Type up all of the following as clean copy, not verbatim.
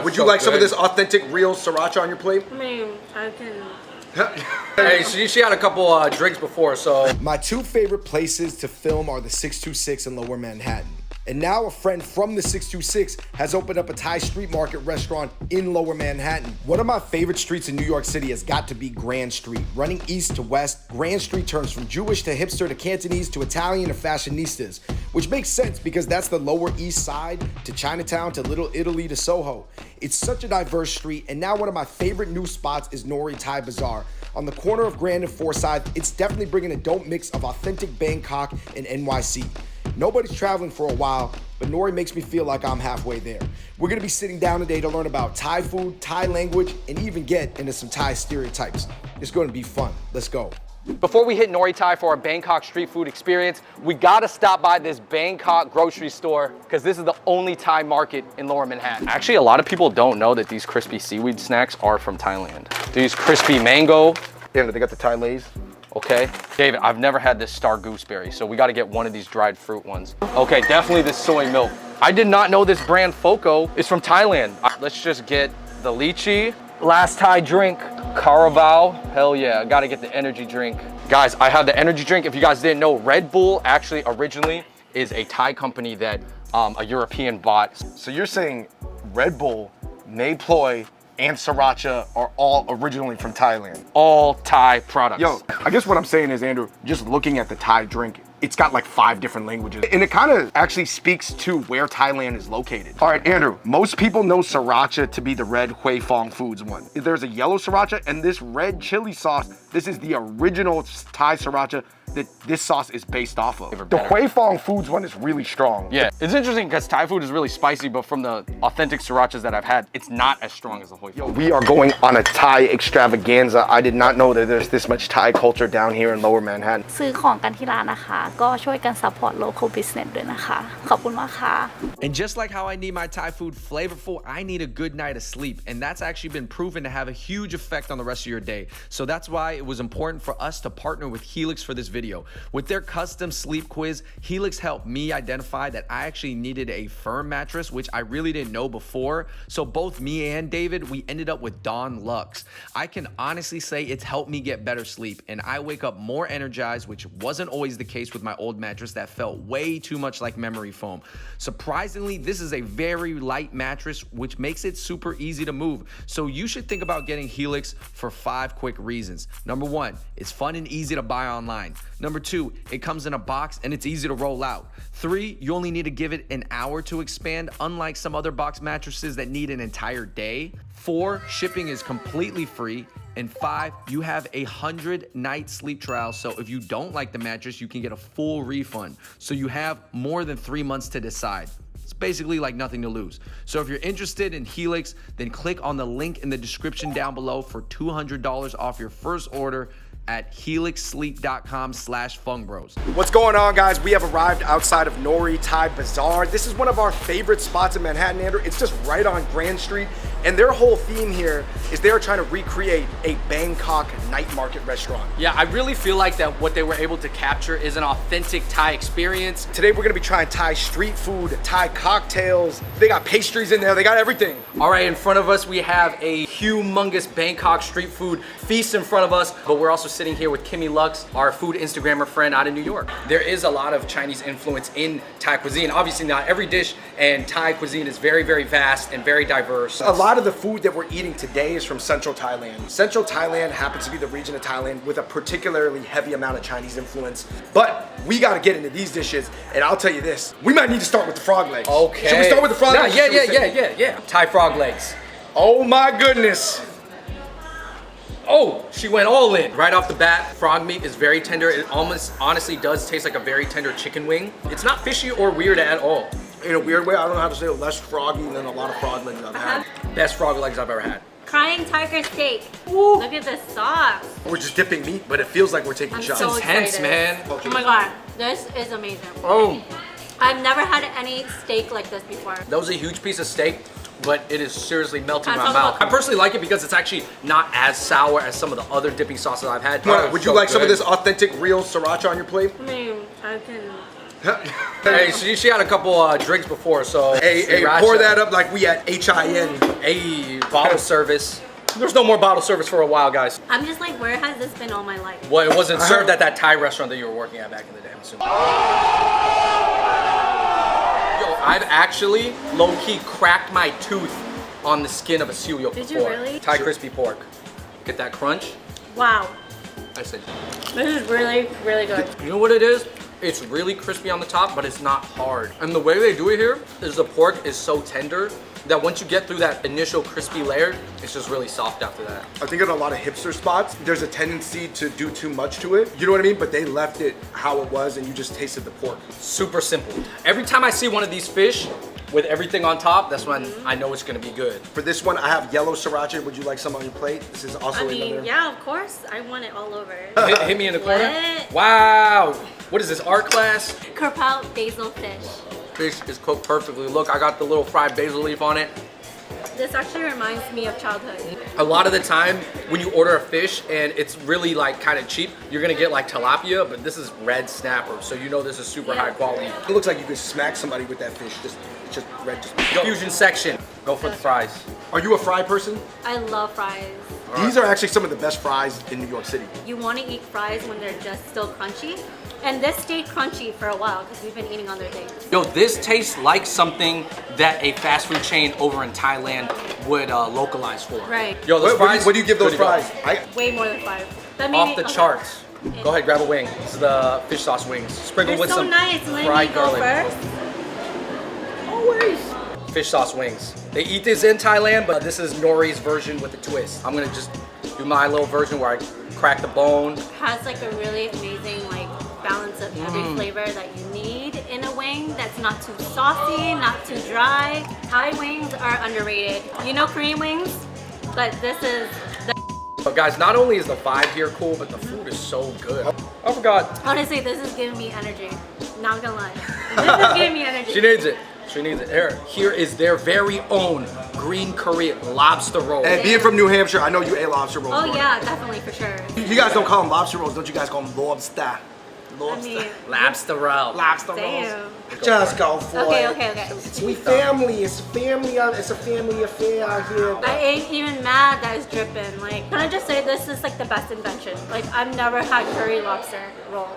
Would you like some of this authentic, real sriracha on your plate? I mean, I can. Hey, she had a couple drinks before, so. My two favorite places to film are the 626 in Lower Manhattan. And now a friend from the 626 has opened up a Thai street market restaurant in Lower Manhattan. One of my favorite streets in New York City has got to be Grand Street. Running east to west, Grand Street turns from Jewish to hipster to Cantonese to Italian to fashionistas, which makes sense because that's the Lower East Side to Chinatown to Little Italy to Soho. It's such a diverse street, and now one of my favorite new spots is Nori Thai Bazaar. On the corner of Grand and Forsyth, it's definitely bringing a dope mix of authentic Bangkok and NYC. Nobody's traveling for a while, but Nori makes me feel like I'm halfway there. We're gonna be sitting down today to learn about Thai food, Thai language, and even get into some Thai stereotypes. It's gonna be fun. Let's go. Before we hit Nori Thai for our Bangkok street food experience, we gotta stop by this Bangkok grocery store because this is the only Thai market in Lower Manhattan. Actually, a lot of people don't know that these crispy seaweed snacks are from Thailand. These crispy mango. Yeah, they got the Thai Lays. Okay, David, I've never had this star gooseberry, so we gotta get one of these dried fruit ones. Okay, definitely this soy milk. I did not know this brand Foco is from Thailand. Let's just get the lychee. Last Thai drink, Carabao. Hell yeah, I gotta get the energy drink. Guys, I have the energy drink. If you guys didn't know, Red Bull actually originally is a Thai company that a European bought. So you're saying Red Bull, Nay Ploy, and sriracha are all originally from Thailand? All Thai products. Yo, I guess what I'm saying is, Andrew, just looking at the Thai drink, it's got like 5 different languages. And it kind of actually speaks to where Thailand is located. All right, Andrew, most people know sriracha to be the red Hui Fong Foods one. There's a yellow sriracha and this red chili sauce. This is the original Thai sriracha that this sauce is based off of. The Hui Fong Foods one is really strong. Yeah, it's interesting because Thai food is really spicy, but from the authentic srirachas that I've had, it's not as strong as the Hui Fong. We are going on a Thai extravaganza. I did not know that there's this much Thai culture down here in Lower Manhattan. ซื้อของกันที่ร้านนะคะก็ช่วยกัน support local business ด้วยนะคะขอบคุณมากค่ะ And just like how I need my Thai food flavorful, I need a good night of sleep. And that's actually been proven to have a huge effect on the rest of your day. So that's why it was important for us to partner with Helix for this video. With their custom sleep quiz, Helix helped me identify that I actually needed a firm mattress, which I really didn't know before. So both me and David, we ended up with Dawn Lux. I can honestly say it's helped me get better sleep, and I wake up more energized, which wasn't always the case with my old mattress that felt way too much like memory foam. Surprisingly, this is a very light mattress, which makes it super easy to move. So you should think about getting Helix for 5 quick reasons. Number 1, it's fun and easy to buy online. Number 2, it comes in a box and it's easy to roll out. 3, you only need to give it an hour to expand, unlike some other box mattresses that need an entire day. 4, shipping is completely free. And 5, you have a 100-night sleep trial. So if you don't like the mattress, you can get a full refund. So you have more than 3 months to decide. It's basically like nothing to lose. So if you're interested in Helix, then click on the link in the description down below for $200 off your first order at helixsleep.com/fungbros. What's going on, guys? We have arrived outside of Nori Thai Bazaar. This is one of our favorite spots in Manhattan, Andrew. It's just right on Grand Street. And their whole theme here is they're trying to recreate a Bangkok night market restaurant. Yeah, I really feel like that what they were able to capture is an authentic Thai experience. Today, we're gonna be trying Thai street food, Thai cocktails. They got pastries in there. They got everything. All right, in front of us, we have a humongous Bangkok street food feast in front of us, but we're also sitting here with Kimmy Lux, our food Instagrammer friend out of New York. There is a lot of Chinese influence in Thai cuisine. Obviously not every dish, and Thai cuisine is very, very vast and very diverse. A lot of the food that we're eating today is from Central Thailand. Central Thailand happens to be the region of Thailand with a particularly heavy amount of Chinese influence. But we gotta get into these dishes, and I'll tell you this, we might need to start with the frog legs. Okay. Should we start with the frog legs? Yeah. Thai frog legs. Oh my goodness. Oh, she went all in. Right off the bat, frog meat is very tender. It almost honestly does taste like a very tender chicken wing. It's not fishy or weird at all. In a weird way, I don't know how to say it, less froggy than a lot of frog legs I've had. Best frog legs I've ever had. Crying tiger steak. Ooh. Look at this sauce. We're just dipping meat, but it feels like we're taking I'm shots. so Intense, excited. man. Oh my god, this is amazing. Oh. I've never had any steak like this before. That was a huge piece of steak, but it is seriously melting in my I'm mouth. so I personally like it because it's actually not as sour as some of the other dipping sauces I've had. Would you like some of this authentic, real sriracha on your plate? I mean, I can. Hey, she had a couple drinks before, so. Hey, pour that up like we at HIN. Hey, bottle service. There's no more bottle service for a while, guys. I'm just like, where has this been all my life? Well, it wasn't served at that Thai restaurant that you were working at back in the day, I'm assuming. Yo, I've actually low-key cracked my tooth on the skin of a suyo before. Did you really? Thai crispy pork. Get that crunch. Wow. I said, This is really, really good. you know what it is? It's really crispy on the top, but it's not hard. And the way they do it here is the pork is so tender that once you get through that initial crispy layer, it's just really soft after that. I think in a lot of hipster spots, there's a tendency to do too much to it. You know what I mean? But they left it how it was and you just tasted the pork. Super simple. Every time I see one of these fish with everything on top, that's when I know it's gonna be good. For this one, I have yellow sriracha. Would you like some on your plate? This is also another. Yeah, of course. I want it all over. Hit me in the corner. What? Wow. What is this, art class? Kerpout basil fish. Fish is cooked perfectly. Look, I got the little fried basil leaf on it. This actually reminds me of childhood. A lot of the time, when you order a fish and it's really like kind of cheap, you're gonna get like tilapia, but this is red snapper, so you know this is super high quality. It looks like you could smack somebody with that fish. Just red. Fusion section. Go for the fries. Are you a fry person? I love fries. These are actually some of the best fries in New York City. You want to eat fries when they're just still crunchy. And this stayed crunchy for a while because we've been eating other things. Yo, this tastes like something that a fast food chain over in Thailand would localize for. Right. Yo, those fries. What do you give those good to go. fries? Way more than 5. But Off maybe, the charts. Go ahead, grab a wing. This is the fish sauce wings. Sprinkled They're with so some nice. Let fried me go garlic. first. Fish sauce wings. They eat this in Thailand, but this is Nori's version with a twist. I'm gonna just do my little version where I crack the bone. Has like a really amazing like balance of every flavor that you need in a wing that's not too saucy, not too dry. Thai wings are underrated. You know Korean wings? But this is the But guys, not only is the vibe here cool, but the food is so good. I forgot. honestly, this is giving me energy. Not gonna lie. This is giving me energy. She needs it. She needs it. Here is their very own green curry lobster roll. And being from New Hampshire, I know you ate lobster rolls. Oh bro. yeah, definitely for sure. You guys don't call them lobster rolls, don't you guys call them lobster? Lobster. I mean, Lobster roll. Lobster rolls. damn. Just go for Okay, it. okay, okay. We family. It's a family. It's a family affair out here. I ain't even mad that it's dripping. Like, can I just say this is like the best invention? Like, I've never had curry lobster roll.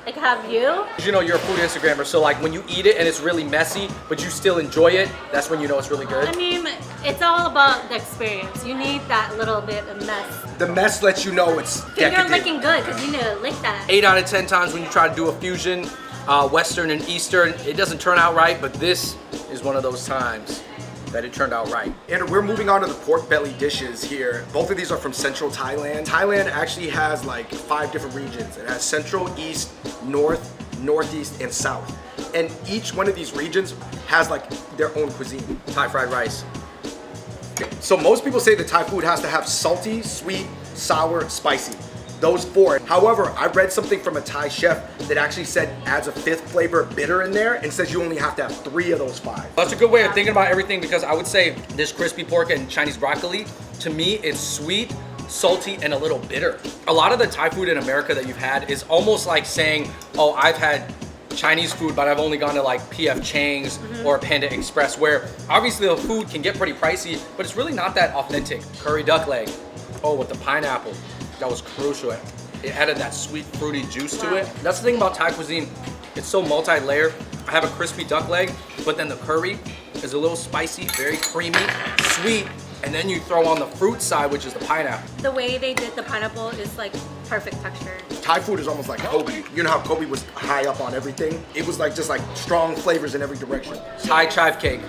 Like, have you? You know, you're a food Instagrammer, so like when you eat it and it's really messy, but you still enjoy it, that's when you know it's really good. I mean, it's all about the experience. You need that little bit of mess. The mess lets you know it's You're decadent. looking good because you need to lick that. 8 out of 10 times when you try to do a fusion, Western and Eastern, it doesn't turn out right, but this is one of those times that it turned out right. And we're moving on to the pork belly dishes here. Both of these are from central Thailand. Thailand actually has like 5 different regions. It has central, east, north, northeast, and south. And each one of these regions has like their own cuisine. Thai fried rice. So most people say the Thai food has to have salty, sweet, sour, spicy. Those 4. However, I read something from a Thai chef that actually said adds a 5th flavor bitter in there and says you only have to have 3 of those 5. That's a good way of thinking about everything because I would say this crispy pork and Chinese broccoli, to me, it's sweet, salty, and a little bitter. A lot of the Thai food in America that you've had is almost like saying, oh, I've had Chinese food, but I've only gone to like PF Chang's or Panda Express, where obviously the food can get pretty pricey, but it's really not that authentic. Curry duck leg. Oh, with the pineapple. That was crucial. It added that sweet, fruity juice to it. That's the thing about Thai cuisine. It's so multi-layered. I have a crispy duck leg, but then the curry is a little spicy, very creamy, sweet, and then you throw on the fruit side, which is the pineapple. The way they did the pineapple is like perfect texture. Thai food is almost like Kobe. You know how Kobe was high up on everything? It was like just like strong flavors in every direction. Thai chive cake.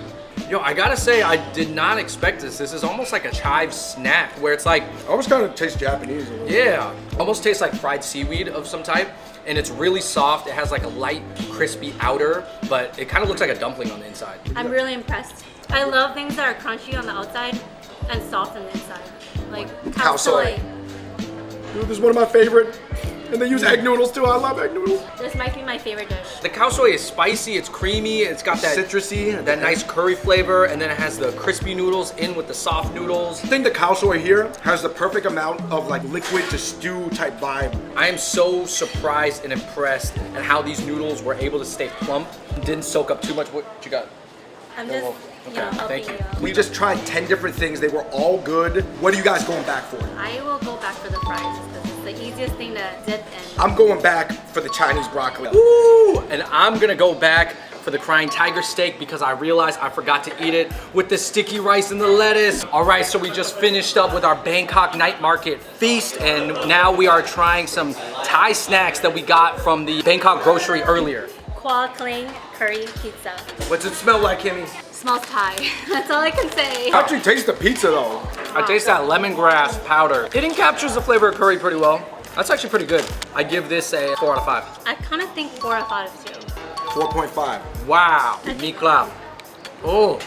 Yo, I gotta say, I did not expect this. This is almost like a chive snack, where it's like, Almost kind of tastes Japanese. a little bit. yeah, almost tastes like fried seaweed of some type. And it's really soft. It has like a light, crispy outer, but it kind of looks like a dumpling on the inside. I'm really impressed. I love things that are crunchy on the outside and soft on the inside. Like Cow cow soy. soy. Dude, this is one of my favorite And they use egg noodles too. I love egg noodles. This might be my favorite dish. The khao soi is spicy, it's creamy, it's got that Citrusy. that nice curry flavor, and then it has the crispy noodles in with the soft noodles. I think the khao soi here has the perfect amount of like liquid to stew type vibe. I am so surprised and impressed at how these noodles were able to stay plump, didn't soak up too much. What you got? I'm just, Okay, you know, helping thank you. you out. We just tried 10 different things. They were all good. What are you guys going back for? I will go back for the fries because it's the easiest thing to dip in. I'm going back for the Chinese broccoli. Woo! And I'm gonna go back for the crying tiger steak because I realized I forgot to eat it with the sticky rice and the lettuce. All right, so we just finished up with our Bangkok night market feast, and now we are trying some Thai snacks that we got from the Bangkok grocery earlier. Kwa Kling curry pizza. What's it smell like, Kimmy? Smells Thai. That's all I can say. How'd you taste the pizza though? I taste that lemongrass powder. It encaptures the flavor of curry pretty well. That's actually pretty good. I give this a 4 out of 5. I kind of think 4 out of 5 too. 4.5. Wow, me clap. Oh,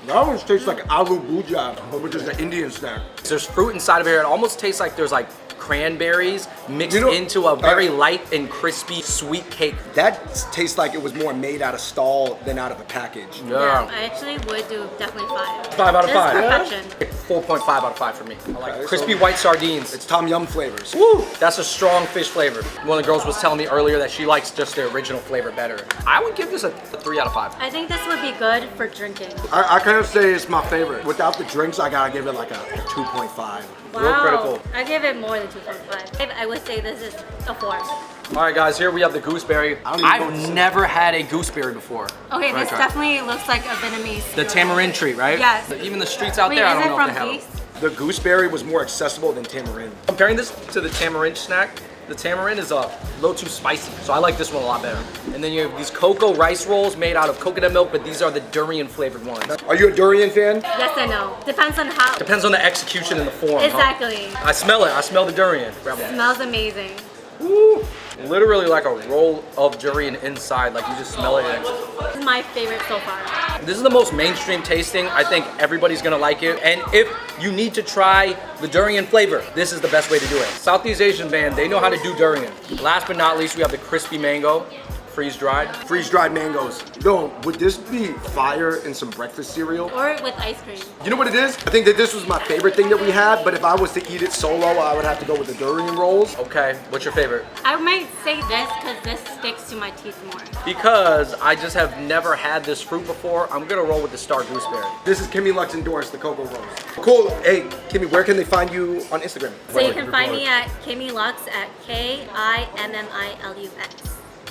That one tastes like aloo bhuja, which is an Indian snack. there's fruit inside of here. It almost tastes like there's like cranberries mixed You know, into a very light and crispy sweet cake. That tastes like it was more made out of stall than out of a package. Yeah, I actually would do definitely 5. 5 out of This 5. is perfection. 4.5 out of 5 for me. I like Okay, crispy so- white sardines. It's Tom Yum flavors. Woo! That's a strong fish flavor. One of the girls was telling me earlier that she likes just the original flavor better. I would give this a 3 out of 5. I think this would be good for drinking. I kind of say it's my favorite. Without the drinks, I gotta give it like a 2.5. Real critical. I give it more than 2.5. I would say this is a 4. All right, guys, here we have the gooseberry. I don't even know what I've this is. never had a gooseberry before. Okay, Right, this try. definitely looks like a Vietnamese. The tamarind treat, right? Yes. Even the streets out Wait, there, I is don't it know from if they have East? them. The gooseberry was more accessible than tamarind. Comparing this to the tamarind snack, the tamarind is a little too spicy, so I like this one a lot better. And then you have these cocoa rice rolls made out of coconut milk, but these are the durian flavored ones. Are you a durian fan? Yes and no. Depends on how. Depends on the execution and the form. huh? Exactly. I smell it. I smell the durian. Grab one. Smells amazing. Woo. Literally like a roll of durian inside, like you just smell it. This is my favorite so far. This is the most mainstream tasting. I think everybody's gonna like it. And if you need to try the durian flavor, this is the best way to do it. Southeast Asian band, they know how to do durian. Last but not least, we have the crispy mango, freeze-dried. Freeze-dried mangoes. Yo, would this be fire in some breakfast cereal? Or with ice cream. You know what it is? I think that this was my favorite thing that we had, but if I was to eat it solo, I would have to go with the durian rolls. Okay, what's your favorite? I might say this because this sticks to my teeth more. Because I just have never had this fruit before, I'm gonna roll with the star gooseberry. This is Kimmy Lux endorsed, the cocoa rolls. Cool. Hey, Kimmy, where can they find you on Instagram? So you can find me at Kimmy Lux at KIMMILUX.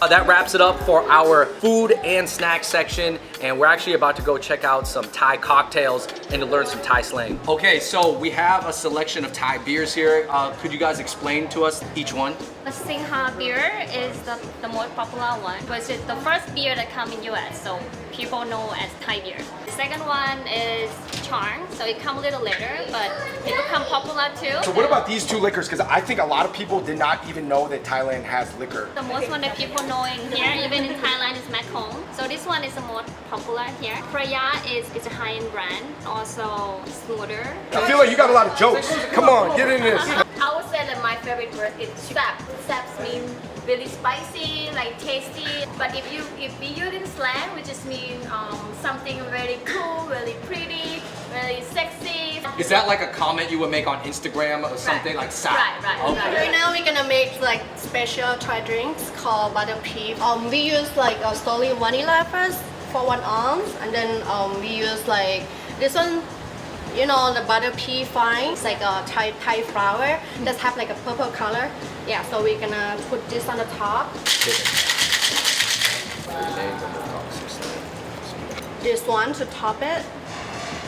That wraps it up for our food and snack section, and we're actually about to go check out some Thai cocktails and to learn some Thai slang. Okay, so we have a selection of Thai beers here. Could you guys explain to us each one? The Singha beer is the most popular one, which is the first beer that come in US, so people know as Thai beer. The second one is Charm, so it come a little later, but it become popular too. So what about these two liquors? Because I think a lot of people did not even know that Thailand has liquor. The most one that people know in here, even in Thailand, is Macomb. So this one is the most popular here. Freya is a high-end brand, also smoother. I feel like you got a lot of jokes. Come on, get in this. I would say that my favorite word is sap. Saps mean really spicy, like tasty. But if we use in slang, we just mean something very cool, really pretty, really sexy. Is that like a comment you would make on Instagram or something like sap? Right. Right now we're gonna make like special Thai drinks called butter pea. We use like slowly vanilla first for 1 ounce, and then we use like this one. You know the butter pea fine. It's like a Thai flour. Just have like a purple color. Yeah. So we're gonna put this on the top. This one to top it.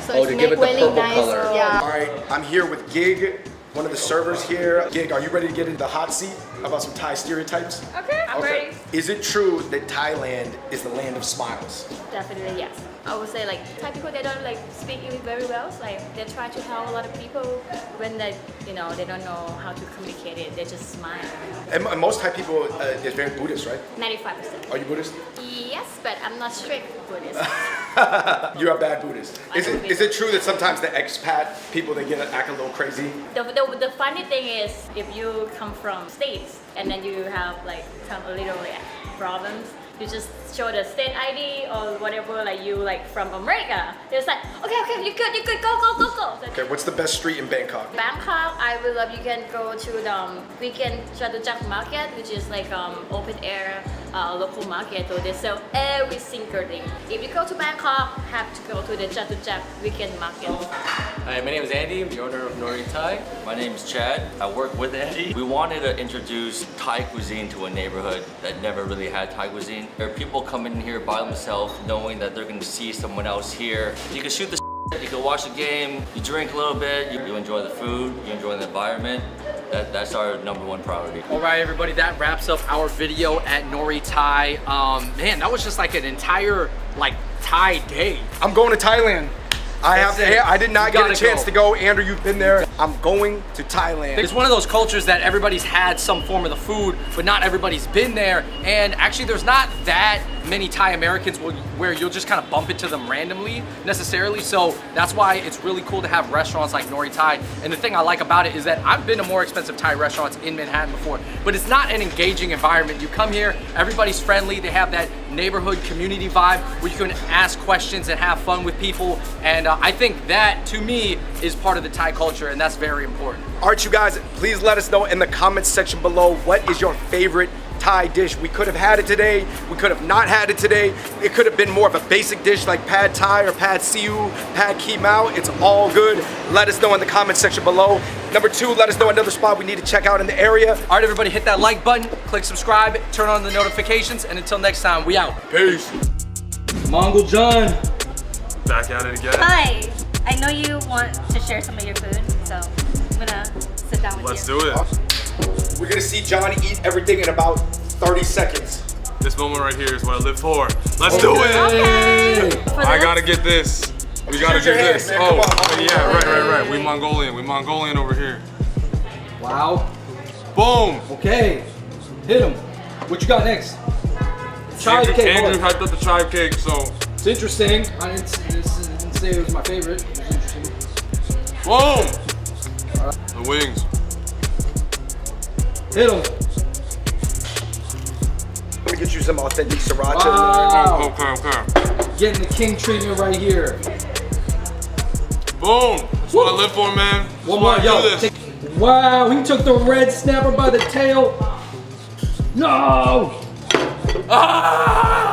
So Oh, it's to give it make the really purple nice. color. Yeah. All right, I'm here with Gig, one of the servers here. Gig, are you ready to get into the hot seat about some Thai stereotypes? Okay, I'm ready. Is it true that Thailand is the land of smiles? Definitely yes. I would say like Thai people, they don't like speak English very well. So, like they try to help a lot of people when they, you know, they don't know how to communicate it. They just smile. And most Thai people is very Buddhist, right? 95%. Are you Buddhist? Yes, but I'm not strict Buddhist. You're a bad Buddhist. Is it true that sometimes the expat people, they get act a little crazy? The funny thing is, if you come from States and then you have like some little like problems, you just show the state ID or whatever, like you like from America. They're just like, okay, you good, go. Okay, what's the best street in Bangkok? Bangkok, I will love. You can go to the weekend Chatuchak market, which is like open air local market. So they sell every single thing. If you go to Bangkok, have to go to the Chatuchak weekend market. Hi, my name is Andy. I'm the owner of Nori Thai. My name is Chad. I work with Andy. We wanted to introduce Thai cuisine to a neighborhood that never really had Thai cuisine. There are people coming in here by themselves, knowing that they're going to see someone else here. You can shoot the you can watch the game, you drink a little bit, you enjoy the food, you enjoy the environment. That's our #1 priority. All right, everybody, that wraps up our video at Nori Thai. Man, that was just like an entire like Thai day. I'm going to Thailand. I did not get a chance to go. Andrew, you've been there. I'm going to Thailand. It's one of those cultures that everybody's had some form of the food, but not everybody's been there. And actually, there's not that many Thai Americans where you'll just kind of bump into them randomly necessarily. So that's why it's really cool to have restaurants like Nori Thai. And the thing I like about it is that I've been to more expensive Thai restaurants in Manhattan before, but it's not an engaging environment. You come here, everybody's friendly. They have that neighborhood community vibe where you can ask questions and have fun with people. And I think that, to me, is part of the Thai culture, and that's very important. All right, you guys, please let us know in the comments section below, what is your favorite Thai dish? We could have had it today, we could have not had it today. It could have been more of a basic dish like pad Thai or pad siu, pad ki mao. It's all good. Let us know in the comments section below. Number 2, let us know another spot we need to check out in the area. All right, everybody, hit that like button, click subscribe, turn on the notifications, and until next time, we out. Peace. Mongol John. Back at it again. Hi. I know you want to share some of your food, so I'm gonna sit down with Let's you. do it. We're gonna see Johnny eat everything in about 30 seconds. This moment right here is what I live for. Let's do it. Okay. For I this- gotta get this. We gotta Use your get hands, this. man. Come on. Oh, yeah, right. We Mongolian. We Mongolian over here. Wow. Boom. Okay. Hit him. What you got next? Chive cake. Andrew hyped up the chive cake, so. It's interesting. I didn't say it was my favorite. It was interesting. Boom. The wings. Hit him. Let me get you some authentic sriracha. Wow. Okay. Getting the king treatment right here. Boom. That's what I live for, man. That's One why more, I yo. do this. Wow, he took the red snapper by the tail. No! Ah!